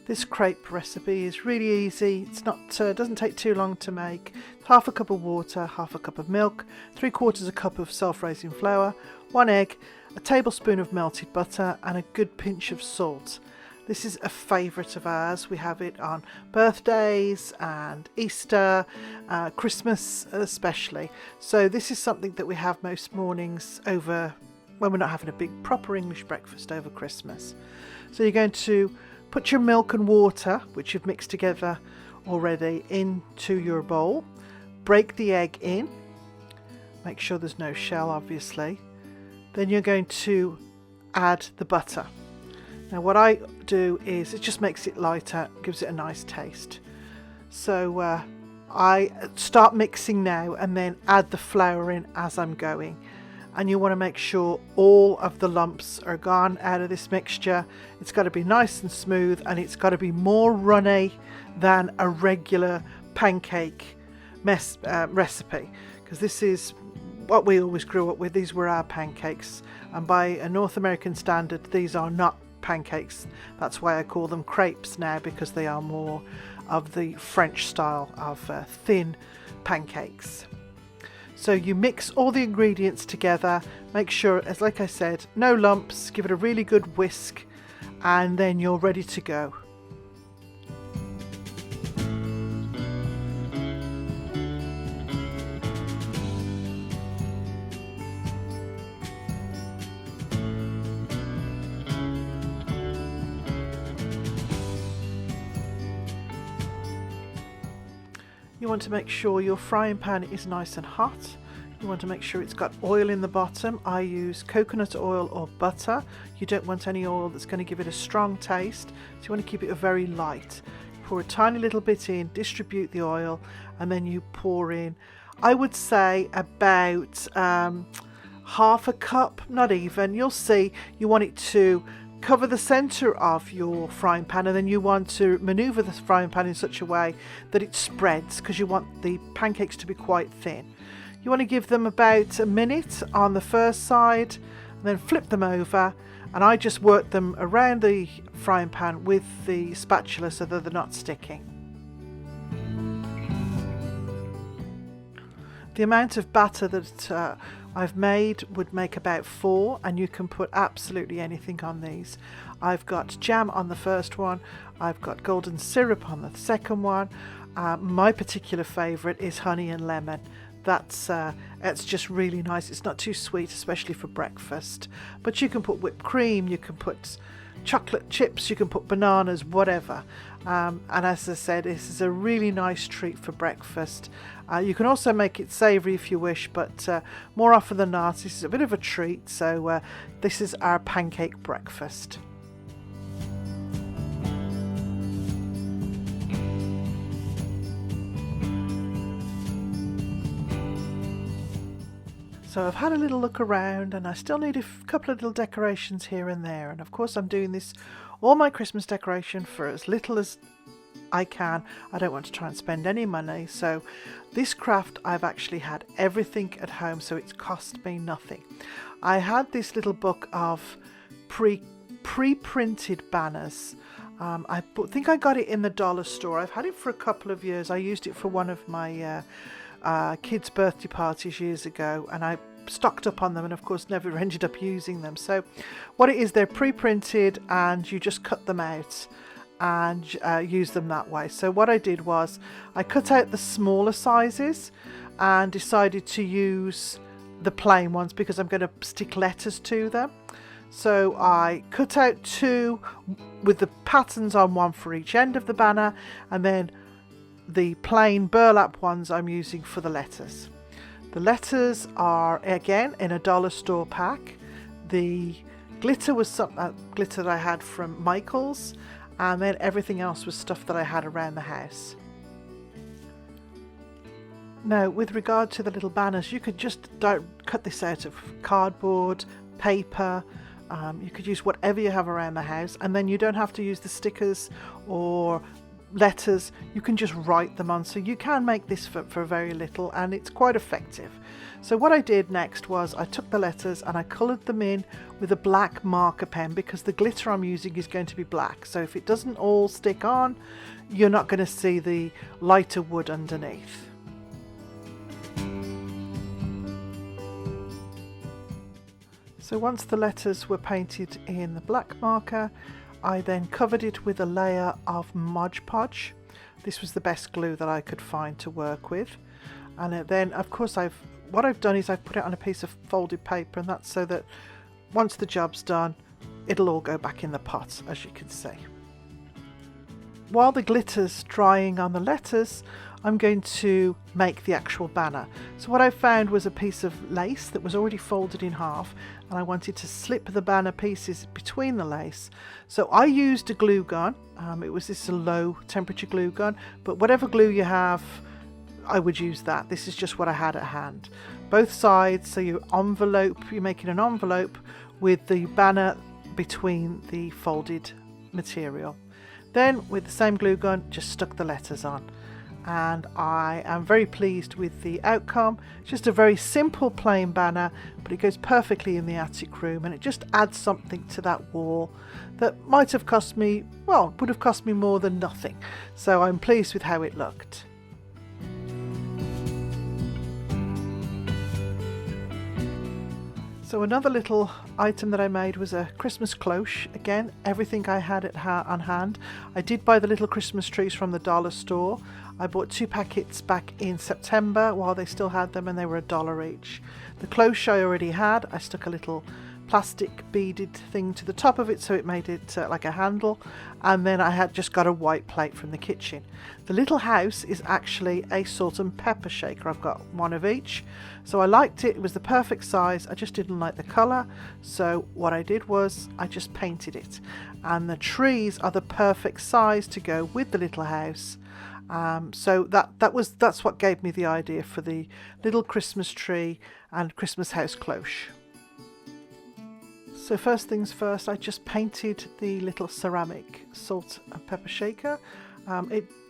This crepe recipe is really easy. It's not doesn't take too long to make. Half a cup of water, half a cup of milk, 3/4 a cup of self-raising flour, 1 egg, a tablespoon of melted butter and a good pinch of salt. This is a favourite of ours. We have it on birthdays and Easter, Christmas especially. So this is something that we have most mornings over when we're not having a big proper English breakfast over Christmas. So you're going to put your milk and water, which you've mixed together already, into your bowl. Break the egg in. Make sure there's no shell, obviously. Then you're going to add the butter. Now what I do is it just makes it lighter, gives it a nice taste. So I start mixing now and then add the flour in as I'm going. And you want to make sure all of the lumps are gone out of this mixture. It's got to be nice and smooth, and it's got to be more runny than a regular pancake recipe, because this is what we always grew up with. These were our pancakes, and by a North American standard these are not pancakes. That's why I call them crepes now, because they are more of the French style of thin pancakes. So you mix all the ingredients together, make sure, as like I said, no lumps, give it a really good whisk, and then you're ready to go. You want to make sure your frying pan is nice and hot. You want to make sure it's got oil in the bottom. I use coconut oil or butter. You don't want any oil that's going to give it a strong taste, so you want to keep it very light. Pour a tiny little bit in, distribute the oil, and then you pour in, I would say, about half a cup, not even. You'll see, you want it to cover the center of your frying pan, and then you want to maneuver the frying pan in such a way that it spreads, because you want the pancakes to be quite thin. You want to give them about a minute on the first side and then flip them over, and I just work them around the frying pan with the spatula so that they're not sticking. The amount of batter that I've made would make about 4, and you can put absolutely anything on these. I've got jam on the first one, I've got golden syrup on the second one. My particular favourite is honey and lemon. It's just really nice. It's not too sweet, especially for breakfast. But you can put whipped cream, you can put chocolate chips, you can put bananas, whatever. And as I said, this is a really nice treat for breakfast. You can also make it savoury if you wish, but more often than not, this is a bit of a treat. So this is our pancake breakfast. So I've had a little look around, and I still need a couple of little decorations here and there. And of course I'm doing this, all my Christmas decoration, for as little as I can. I don't want to try and spend any money. So this craft, I've actually had everything at home, so it's cost me nothing. I had this little book of pre-printed banners. I think I got it in the dollar store. I've had it for a couple of years. I used it for one of my kids' birthday parties years ago, and I stocked up on them, and of course never ended up using them. So what it is, they're pre-printed and you just cut them out and use them that way. So what I did was I cut out the smaller sizes and decided to use the plain ones because I'm going to stick letters to them. So I cut out 2 with the patterns on one for each end of the banner, and then the plain burlap ones I'm using for the letters. The letters are again in a dollar store pack. The glitter was some glitter that I had from Michael's, and then everything else was stuff that I had around the house. Now, with regard to the little banners, you could just cut this out of cardboard, paper. You could use whatever you have around the house, and then you don't have to use the stickers or letters, you can just write them on, so you can make this for very little, and it's quite effective. So what I did next was I took the letters and I coloured them in with a black marker pen, because the glitter I'm using is going to be black, so if it doesn't all stick on, you're not going to see the lighter wood underneath. So once the letters were painted in the black marker, I then covered it with a layer of Mod Podge. This was the best glue that I could find to work with. And then, of course, what I've done is I've put it on a piece of folded paper, and that's so that once the job's done, it'll all go back in the pot, as you can see. While the glitter's drying on the letters, I'm going to make the actual banner. So what I found was a piece of lace that was already folded in half, and I wanted to slip the banner pieces between the lace. So I used a glue gun. It was this a low temperature glue gun, but whatever glue you have, I would use that. This is just what I had at hand. Both sides, so you're making an envelope with the banner between the folded material. Then with the same glue gun, just stuck the letters on. And I am very pleased with the outcome. It's just a very simple plain banner, but it goes perfectly in the attic room, and it just adds something to that wall that might have cost me, well, would have cost me more than nothing. So I'm pleased with how it looked. So another little item that I made was a Christmas cloche. Again, everything I had on hand. I did buy the little Christmas trees from the dollar store. I bought 2 packets back in September while they still had them, and they were $1 each. The cloche I already had. I stuck a little plastic beaded thing to the top of it, so it made it like a handle, and then I had just got a white plate from the kitchen. The little house is actually a salt and pepper shaker. I've got one of each, so I liked it. It was the perfect size. I just didn't like the colour, so what I did was I just painted it, and the trees are the perfect size to go with the little house. So that's what gave me the idea for the little Christmas tree and Christmas house cloche. So first things first, I just painted the little ceramic salt and pepper shaker.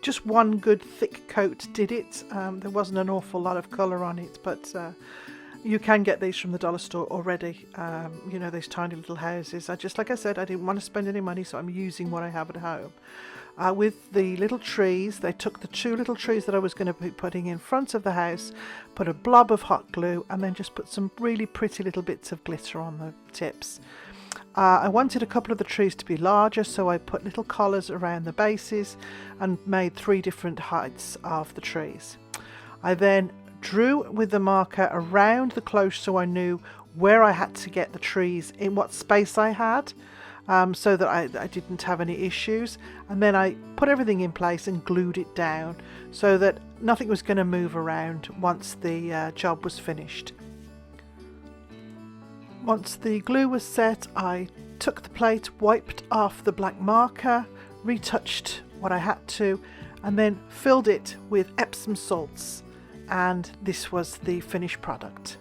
Just one good thick coat did it. There wasn't an awful lot of colour on it, but you can get these from the dollar store already. You know, these tiny little houses. Like I said, I didn't want to spend any money, so I'm using what I have at home. With the little trees, they took the 2 little trees that I was going to be putting in front of the house, put a blob of hot glue, and then just put some really pretty little bits of glitter on the tips. I wanted a couple of the trees to be larger, so I put little collars around the bases and made 3 different heights of the trees. I then drew with the marker around the cloche, so I knew where I had to get the trees, in what space I had. So that I didn't have any issues, and then I put everything in place and glued it down so that nothing was going to move around once the job was finished. Once the glue was set, I took the plate, wiped off the black marker, retouched what I had to, and then filled it with Epsom salts, and this was the finished product.